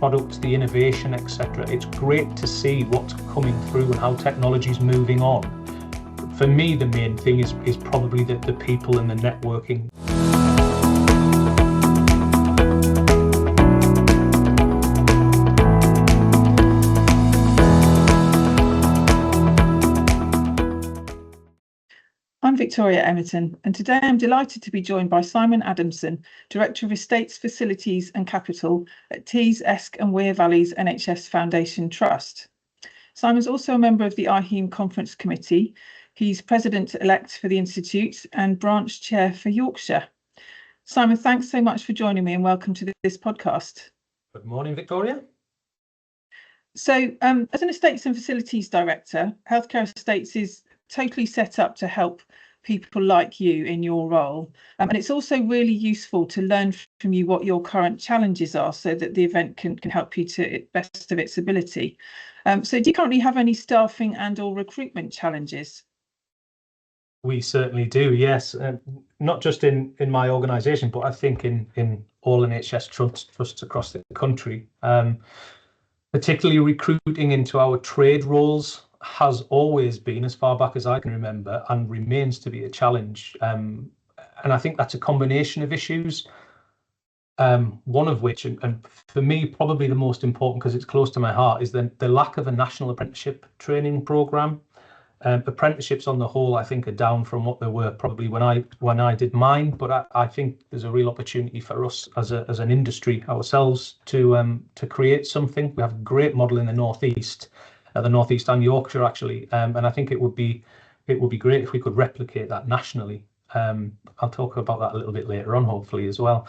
products, the innovation, etc. It's great to see what's coming through and how technology is moving on. For me, the main thing is probably the people and the networking. I'm Victoria Emerton, and today I'm delighted to be joined by Simon Adamson, Director of Estates, Facilities and Capital at Tees, Esk and Wear Valley's NHS Foundation Trust. Simon's also a member of the IHEAM Conference Committee. He's President-elect for the Institute and Branch Chair for Yorkshire. Simon, thanks so much for joining me and welcome to this podcast. Good morning, Victoria. So, as an Estates and Facilities Director, Healthcare Estates is totally set up to help people like you in your role. And it's also really useful to learn from you what your current challenges are so that the event can help you to the best of its ability. So do you currently have any staffing and or recruitment challenges? We certainly do, yes. Not just in my organisation, but I think in all NHS trusts across the country. Particularly recruiting into our trade roles has always been, as far back as I can remember, and remains to be a challenge. And I think that's a combination of issues, one of which, and for me, probably the most important because it's close to my heart, is the lack of a national apprenticeship training programme. Apprenticeships on the whole, I think, are down from what they were probably when I did mine, but I think there's a real opportunity for us as an industry ourselves to create something. We have a great model in the Northeast and Yorkshire actually, and I think it would be great if we could replicate that nationally. I'll talk about that a little bit later on, hopefully, as well.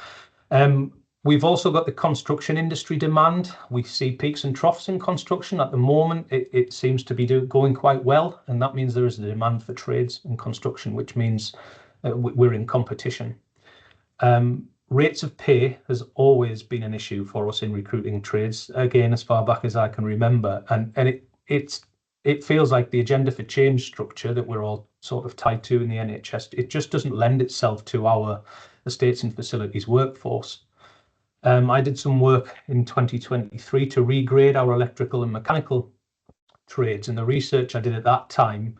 We've also got the construction industry demand. We see peaks and troughs in construction. At the moment, it seems to be going quite well, and that means there is a demand for trades in construction, which means we're in competition. Rates of pay has always been an issue for us in recruiting trades, again, as far back as I can remember, and it feels like the agenda for change structure that we're all sort of tied to in the NHS, it just doesn't lend itself to our estates and facilities workforce. I did some work in 2023 to regrade our electrical and mechanical trades, and the research I did at that time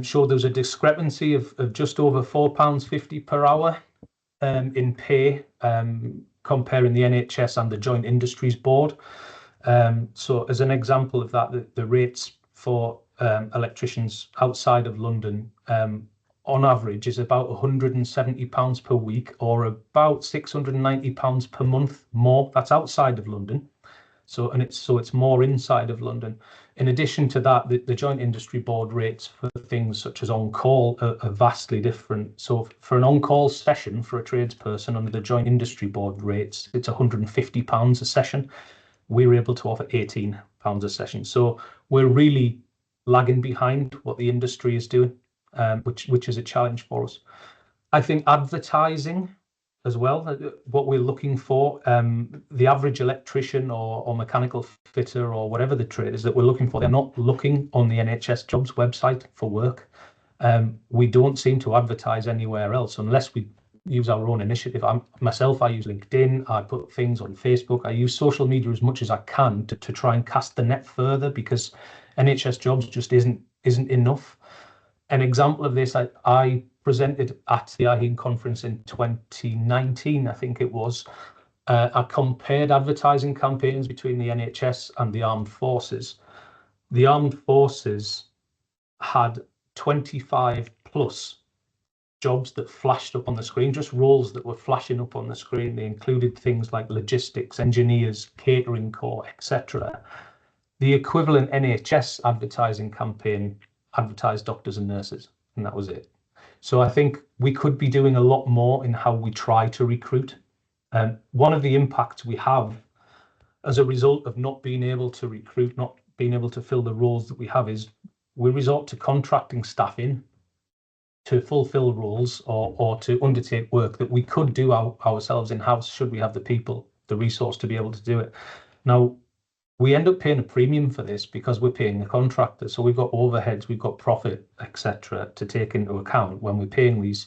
showed there was a discrepancy of just over £4.50 per hour in pay, comparing the NHS and the Joint Industries Board. So as an example of that, the rates for electricians outside of London on average is about £170 per week, or about £690 per month more. That's outside of London. So it's more inside of London. In addition to that, the Joint Industry Board rates for things such as on-call are vastly different. So for an on-call session for a tradesperson under the Joint Industry Board rates, it's £150 a session. We're able to offer £18 a session. So we're really lagging behind what the industry is doing, which is a challenge for us. I think advertising as well, what we're looking for, the average electrician or mechanical fitter or whatever the trade is that we're looking for, they're not looking on the NHS Jobs website for work. We don't seem to advertise anywhere else unless we use our own initiative. I use LinkedIn, I put things on Facebook, I use social media as much as I can to try and cast the net further, because NHS Jobs just isn't enough. An example of this, I presented at the IHEAM conference in 2019, I think it was. I compared advertising campaigns between the NHS and the armed forces. The armed forces had 25 plus jobs that flashed up on the screen, just roles that were flashing up on the screen. They included things like logistics, engineers, catering corps, etc. The equivalent NHS advertising campaign advertised doctors and nurses, and that was it. So I think we could be doing a lot more in how we try to recruit. One of the impacts we have as a result of not being able to recruit, not being able to fill the roles that we have, is we resort to contracting staff in to fulfill roles or to undertake work that we could do ourselves in-house should we have the people, the resource to be able to do it. Now, we end up paying a premium for this because we're paying a contractor. So we've got overheads, we've got profit, etc. to take into account when we're paying these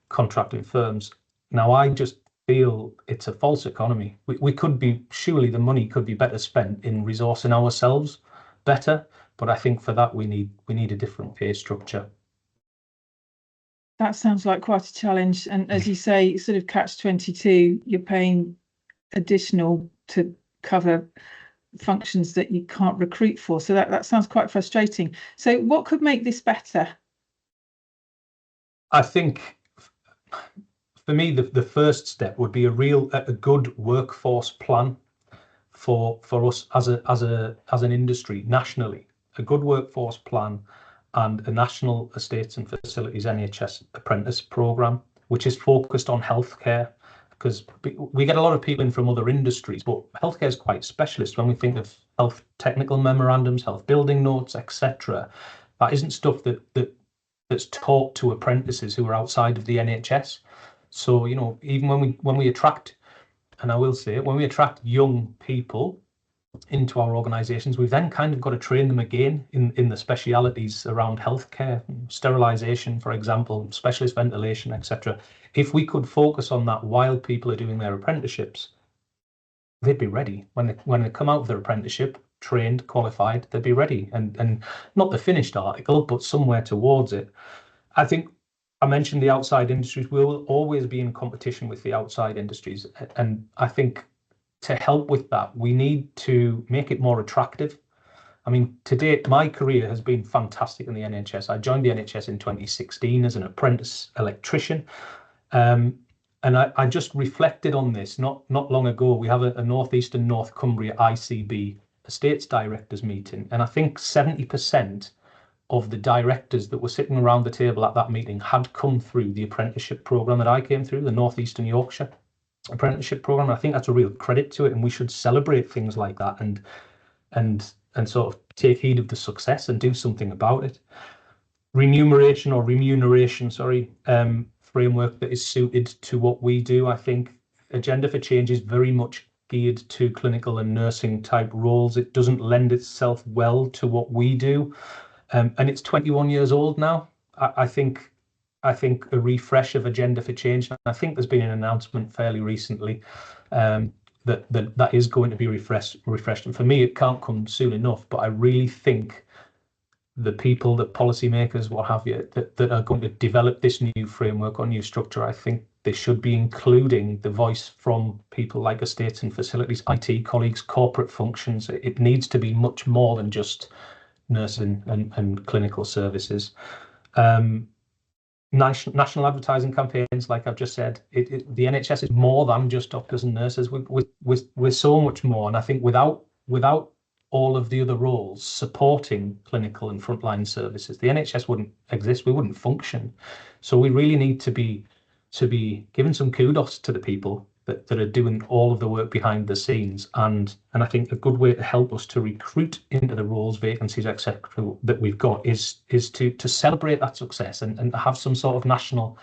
contracting firms. Now, I just feel it's a false economy. We could be, surely the money could be better spent in resourcing ourselves better, but I think for that we need a different pay structure. That sounds like quite a challenge, and as you say, sort of catch-22, you're paying additional to cover functions that you can't recruit for. So that sounds quite frustrating. So what could make this better? I think for me, the first step would be a good workforce plan for us as an industry nationally, a good workforce plan and a national estates and facilities NHS apprentice programme, which is focused on healthcare, because we get a lot of people in from other industries, but healthcare is quite specialist. When we think of health technical memorandums, health building notes, etc., that isn't stuff that's taught to apprentices who are outside of the NHS. So, you know, even when we attract, and I will say, when we attract young people into our organisations, we've then kind of got to train them again in the specialities around healthcare, sterilisation, for example, specialist ventilation, etc. If we could focus on that while people are doing their apprenticeships, they'd be ready when they come out of their apprenticeship, trained, qualified, they'd be ready, and not the finished article, but somewhere towards it. I think I mentioned the outside industries. We will always be in competition with the outside industries, and I think to help with that, we need to make it more attractive. I mean, to date, my career has been fantastic in the NHS. I joined the NHS in 2016 as an apprentice electrician. And I just reflected on this not long ago. We have a North East and North Cumbria ICB Estates Directors meeting, and I think 70% of the directors that were sitting around the table at that meeting had come through the apprenticeship programme that I came through, the North Eastern Yorkshire apprenticeship programme. I think that's a real credit to it, and we should celebrate things like that and sort of take heed of the success and do something about it. Remuneration, framework that is suited to what we do. I think Agenda for Change is very much geared to clinical and nursing type roles. It doesn't lend itself well to what we do, and it's 21 years old now. I think a refresh of Agenda for Change, and I think there's been an announcement fairly recently that is going to be refreshed. And for me, it can't come soon enough. But I really think the people, the policymakers, what have you, that are going to develop this new framework or new structure, I think they should be including the voice from people like estates and facilities, IT colleagues, corporate functions. It needs to be much more than just nursing and clinical services. National advertising campaigns, like I've just said, the NHS is more than just doctors and nurses. We're so much more, and I think without all of the other roles supporting clinical and frontline services, the NHS wouldn't exist. We wouldn't function. So we really need to be giving some kudos to the people that are doing all of the work behind the scenes, and I think a good way to help us to recruit into the roles, vacancies, etc., that we've got is to celebrate that success and have some sort of national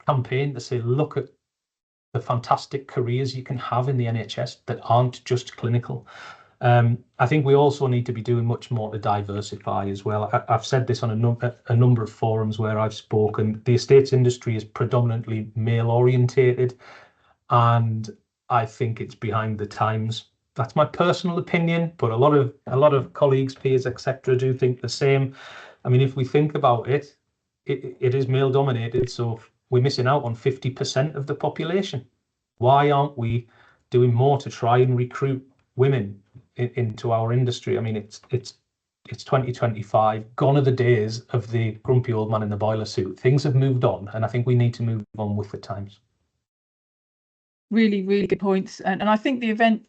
campaign to say, look at the fantastic careers you can have in the NHS that aren't just clinical. I think we also need to be doing much more to diversify as well. I've said this on a number of forums where I've spoken. The estates industry is predominantly male orientated, and I think it's behind the times. That's my personal opinion, but a lot of colleagues, peers, etc., do think the same. I mean, if we think about it, it is male dominated, so we're missing out on 50% of the population. Why aren't we doing more to try and recruit women into our industry? I mean, it's 2025. Gone are the days of the grumpy old man in the boiler suit. Things have moved on, and I think we need to move on with the times. Really, really good points, and I think the event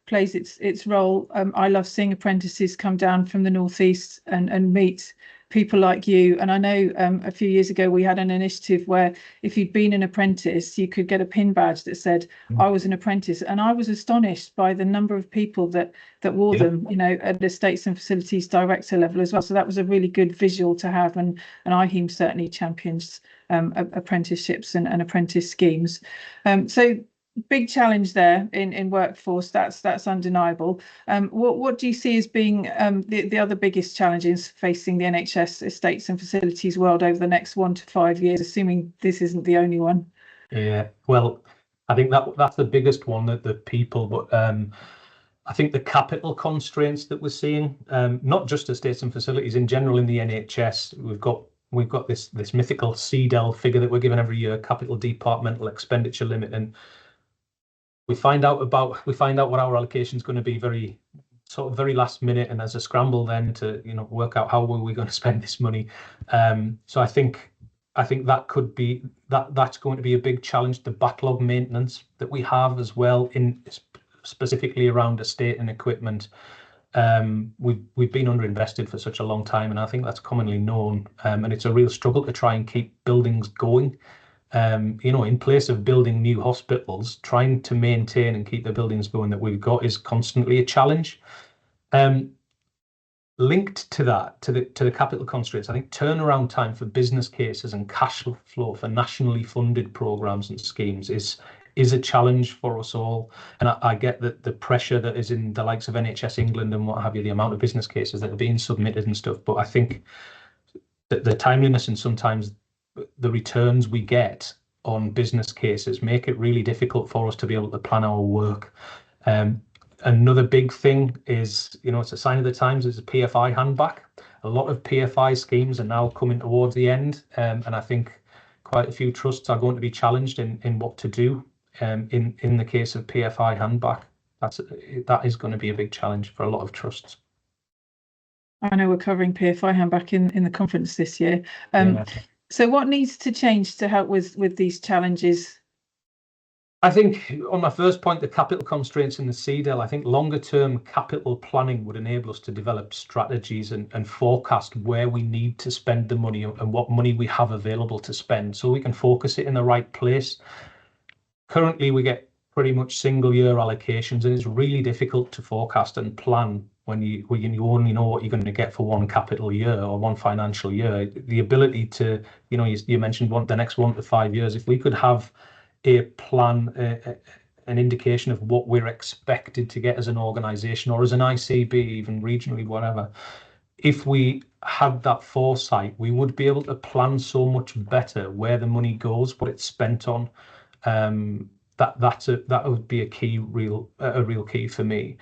plays its role. I love seeing apprentices come down from the northeast and meet people like you. And I know a few years ago we had an initiative where if you'd been an apprentice, you could get a pin badge that said I was an apprentice, and I was astonished by the number of people that wore them, you know, at the Estates and Facilities Director level as well. So that was a really good visual to have, and IHEAM certainly champions apprenticeships and apprentice schemes. So big challenge there in workforce, that's undeniable. What do you see as being the other biggest challenges facing the NHS estates and facilities world over the next 1 to 5 years, assuming this isn't the only one? Yeah, well, I think that's the biggest one, that the people, but I think the capital constraints that we're seeing, not just estates and facilities in general in the NHS, we've got this mythical CDEL figure that we're given every year, capital departmental expenditure limit, and we find out what our allocation is going to be very last minute, and there's a scramble then to work out how are we going to spend this money. So I think that could be that's going to be a big challenge. The backlog maintenance that we have as well, in specifically around estate and equipment. We've been underinvested for such a long time, and I think that's commonly known. And it's a real struggle to try and keep buildings going. In place of building new hospitals, trying to maintain and keep the buildings going that we've got is constantly a challenge. Linked to that, to the capital constraints, I think turnaround time for business cases and cash flow for nationally funded programs and schemes is a challenge for us all. And I get that the pressure that is in the likes of NHS England and what have you, the amount of business cases that are being submitted and stuff. But I think that the timeliness and sometimes the returns we get on business cases make it really difficult for us to be able to plan our work. Another big thing is, it's a sign of the times, is a PFI handback. A lot of PFI schemes are now coming towards the end, and I think quite a few trusts are going to be challenged in what to do in the case of PFI handback. That is going to be a big challenge for a lot of trusts. I know we're covering PFI handback in the conference this year. Yeah. So what needs to change to help with these challenges? I think on my first point, the capital constraints in the CDEL, I think longer term capital planning would enable us to develop strategies and forecast where we need to spend the money and what money we have available to spend, so we can focus it in the right place. Currently, we get pretty much single year allocations, and it's really difficult to forecast and plan when you only know what you're going to get for one capital year or one financial year. The ability to, you mentioned the next 1 to 5 years, if we could have a plan, an indication of what we're expected to get as an organisation or as an ICB, even regionally, whatever. If we had that foresight, we would be able to plan so much better where the money goes, what it's spent on. That would be a real key for me.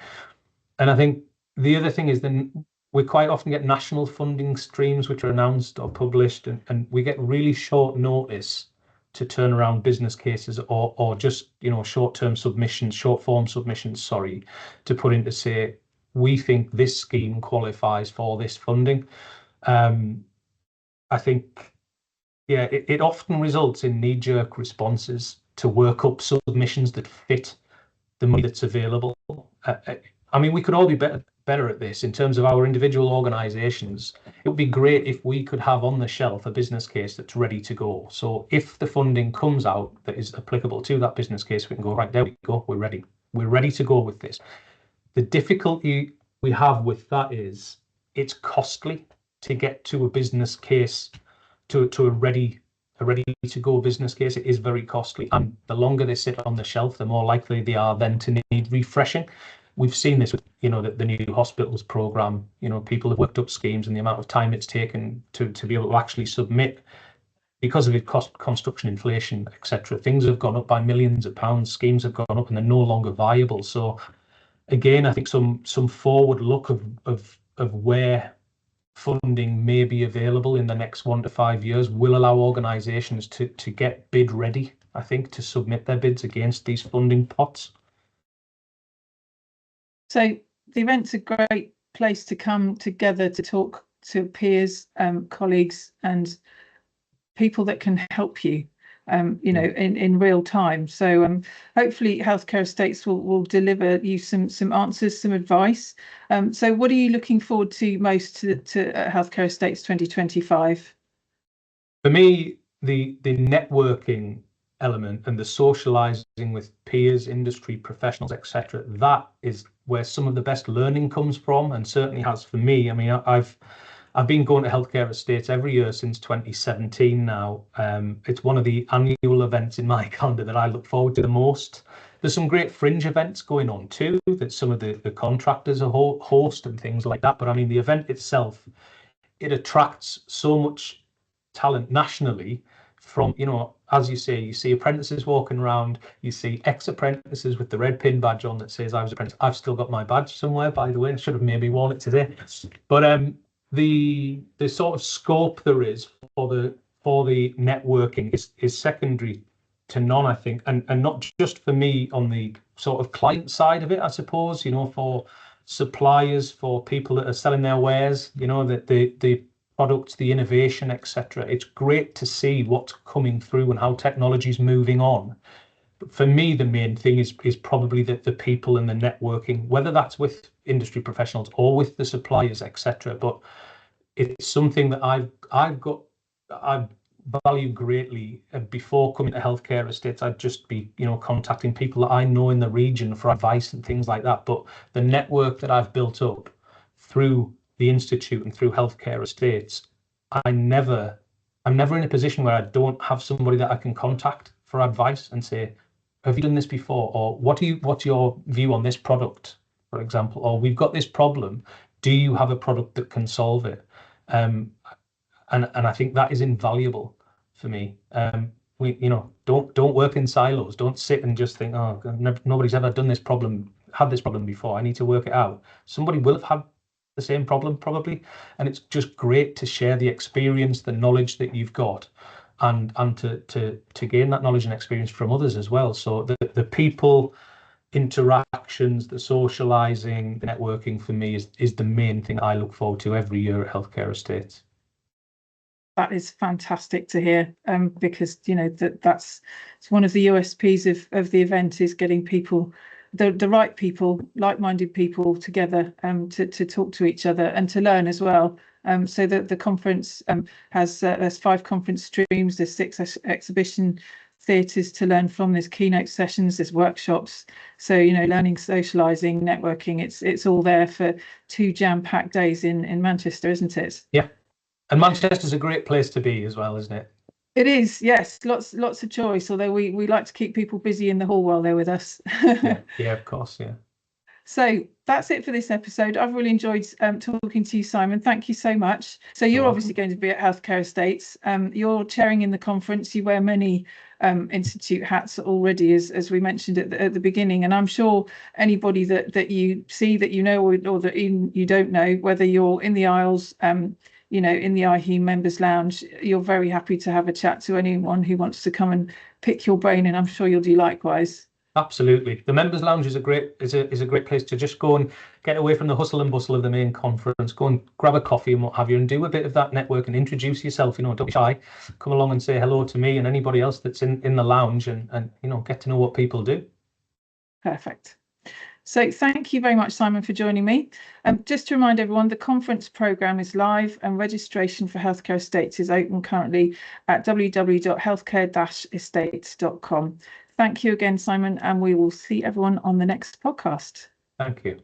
And I think the other thing is, then we quite often get national funding streams which are announced or published, and we get really short notice to turn around business cases or just short-term submissions, short-form submissions, to put in to say, we think this scheme qualifies for this funding. I think, it often results in knee-jerk responses to work up submissions that fit the money that's available. We could all be better at this in terms of our individual organisations. It would be great if we could have on the shelf a business case that's ready to go. So if the funding comes out that is applicable to that business case, we can go, right, there we go, we're ready. We're ready to go with this. The difficulty we have with that is it's costly to get to a business case, to a ready to go business case. It is very costly, and the longer they sit on the shelf, the more likely they are then to need refreshing. We've seen this with the new hospitals program. People have worked up schemes, and the amount of time it's taken to be able to actually submit, because of construction inflation, etc. Things have gone up by millions of pounds. Schemes have gone up, and they're no longer viable. So again, I think some forward look of where funding may be available in the next 1 to 5 years will allow organisations to get bid ready, I think, to submit their bids against these funding pots. So the event's a great place to come together to talk to peers, colleagues and people that can help you, in real time. So hopefully Healthcare Estates will deliver you some answers, some advice. So what are you looking forward to most to Healthcare Estates 2025? For me, the networking element and the socializing with peers, industry professionals, etc., that is where some of the best learning comes from, and certainly has for me. I've been going to Healthcare Estates every year since 2017 now. It's one of the annual events in my calendar that I look forward to the most. There's some great fringe events going on too, that some of the contractors are host and things like that. But the event itself, it attracts so much talent nationally from, as you say, you see apprentices walking around, you see ex-apprentices with the red pin badge on that says I was apprentice. I've still got my badge somewhere, by the way. I should have maybe worn it today. But the sort of scope there is for the networking is secondary to none, I think, and not just for me on the sort of client side of it, I suppose, for suppliers, for people that are selling their wares, that the products, the innovation, etc. It's great to see what's coming through and how technology is moving on. But for me, the main thing is probably the people and the networking, whether that's with industry professionals or with the suppliers, etc. But it's something that I value greatly. Before coming to Healthcare Estates, I'd just be, contacting people that I know in the region for advice and things like that. But the network that I've built up through the Institute and through Healthcare Estates, I'm never in a position where I don't have somebody that I can contact for advice and say, have you done this before? Or what's your view on this product, for example? Or we've got this problem. Do you have a product that can solve it? And I think that is invaluable for me. We, don't work in silos. Don't sit and just think, oh, nobody's ever had this problem before. I need to work it out. Somebody will have had the same problem probably, and it's just great to share the experience, the knowledge that you've got, and to gain that knowledge and experience from others as well. So the people interactions, the socializing, the networking for me is the main thing I look forward to every year at Healthcare Estates. That is fantastic to hear, because that's one of the USPs of the event, is getting people, the right people, like-minded people together, to talk to each other and to learn as well. So the conference has there's 5 conference streams, there's 6 exhibition theatres to learn from, there's keynote sessions, there's workshops. So learning, socialising, networking, it's all there for 2 jam-packed days in Manchester, isn't it? Yeah. And Manchester's a great place to be as well, isn't it? It is, yes. Lots of choice, although we like to keep people busy in the hall while they're with us. Yeah, of course, yeah. So that's it for this episode. I've really enjoyed talking to you, Simon. Thank you so much. So you're obviously going to be at Healthcare Estates. You're chairing in the conference. You wear many institute hats already, as we mentioned at the beginning. And I'm sure anybody that you see, that or that even you don't know, whether you're in the aisles, in the IHE members lounge, you're very happy to have a chat to anyone who wants to come and pick your brain, and I'm sure you'll do likewise. Absolutely. The members lounge is a great place to just go and get away from the hustle and bustle of the main conference, go and grab a coffee and what have you, and do a bit of that network and introduce yourself. Don't be shy. Come along and say hello to me and anybody else that's in the lounge, and get to know what people do. Perfect. So thank you very much, Simon, for joining me. Just to remind everyone, the conference programme is live and registration for Healthcare Estates is open currently at www.healthcare-estates.com. Thank you again, Simon, and we will see everyone on the next podcast. Thank you.